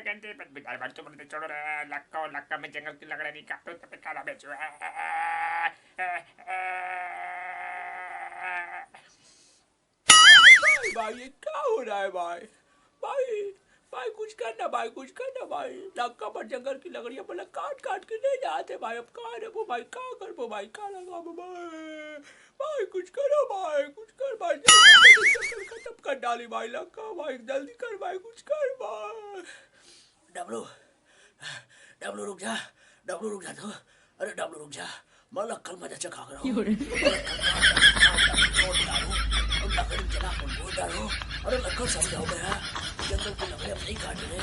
गंदे बदबूदार बाल तुम मुझे छोड़ो रे लक्का मैं जंगल की लकड़ी नहीं काटूं तो खाना बेचूं भाई ये क्या हो रहा है भाई भाई भाई कुछ करना भाई कुछ करना भाई लक्का पर जंगल की लकड़ियां पहले काट काट के ले जाते भाई अब कहाँ रखो भाई कहाँ कर वो भाई कहाँ लगा भाई भाई कुछ करो भाई कुछ कर भाई जंगल खत्म कर डाली भाई लक्का भाई जल्दी कर भाई कुछ कर भाई डब्लू डब्लू रुक जा तो अरे डब्लू रुक जा मैं लक्कल मजा चखा कर लकड़ी जला कर बोल डालो अरे लक्कड़ समझा हो गया जंगल की लकड़ी अब नहीं काट रहे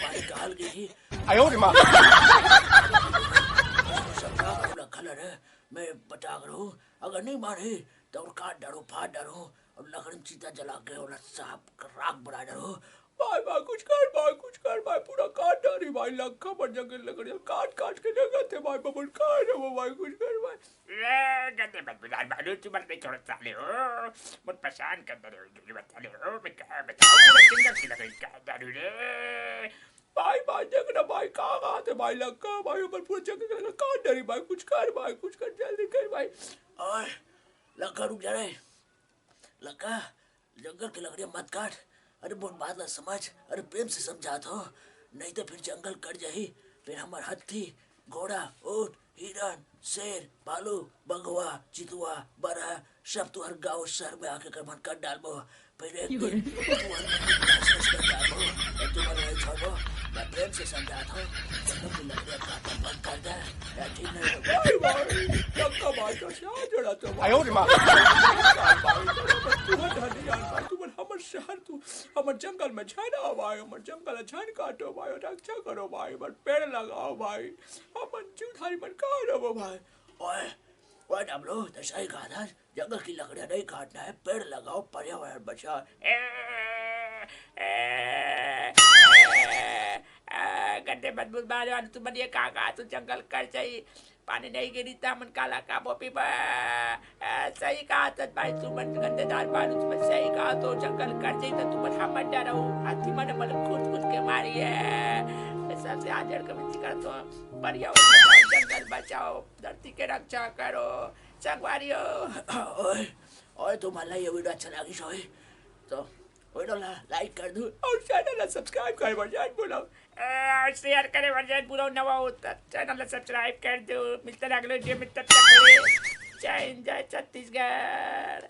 पानी काल गई लक्कड़ है मैं बता रहा अगर नहीं मारे तो और काट डालो फाड़ डालो और लकड़ी सीधा जला के और साफ राख बना डालो भाई कुछ कर भाई पूरा काट डाली भाई लक्का पर जंगल लकड़ी काट काट के लगाते भाई बबुल काट वो भाई कुछ कर भाई गंदे बदबूदार बाल तुम मुझे छोड़ो साले हो मुझ परेशान कर दे रहे हो बता ले हो मैं क्या बताऊं जंगल की लकड़ी काट डालूं रे भाई देखना भाई कहाँ आते भाई लक्का भाई ऊपर पूरा जंगल काट डाली भाई कुछ कर जल्दी कर भाई ओए लक्का रुक जा रे लक्का जंगल की लकड़ियां मत काट अरे बोल बात ना समझ अरे प्रेम से समझा तो नहीं तो फिर जंगल कट जाही फिर हमार हाथी घोड़ा ऊंट हिरन शेर भालू बगवा चितुआ बरा सब तुहर गाँव शहर में आके कर मन कर डालबो फिर एक दिन तुम्हारे नहीं छोड़बो मैं प्रेम से समझाता हूँ जंगल की लकड़ियां काटना बंद कर दे या ठीक नहीं भाई लक्का भाई का क्या जड़ा तो तुम हमर शहर तू हमर जंगल में छाना भाई हमर जंगल छान काटो भाई रक्षा करो भाई हमर पेड़ लगाओ भाई हमर चूधारी मन काटो भाई ओए डब्लू तो सही कहा था जंगल की लकड़ियां नहीं काटना है पेड़ लगाओ पर्यावरण बचाओ गंदे बदबूदार बाल तुम मुझे कहाँ तू जंगल कर चाहिए पानी नहीं गिरी था मन काला का बोपी सही कहा था भाई तुम गंदेदार बाल तुम सही कहा तो जंगल कर चाहिए तो तुम हम मत डरो हाथी मन खुद के मारी है सबसे आजड़ का विनती करता हूँ पर्यावरण जंगल बचाओ धरती के रक्षा करो संगवारियों ओए तुम्हारा ये वीडियो अच्छा लगी सोए तो वीडियो लाइक कर दो और चैनल सब्सक्राइब कर बजाय बोलो शेयर करे बजाय पूरा नवा होता चैनल सब्सक्राइब कर दो मिलते अगले वीडियो में तब तक जय हिंद जय छत्तीसगढ़।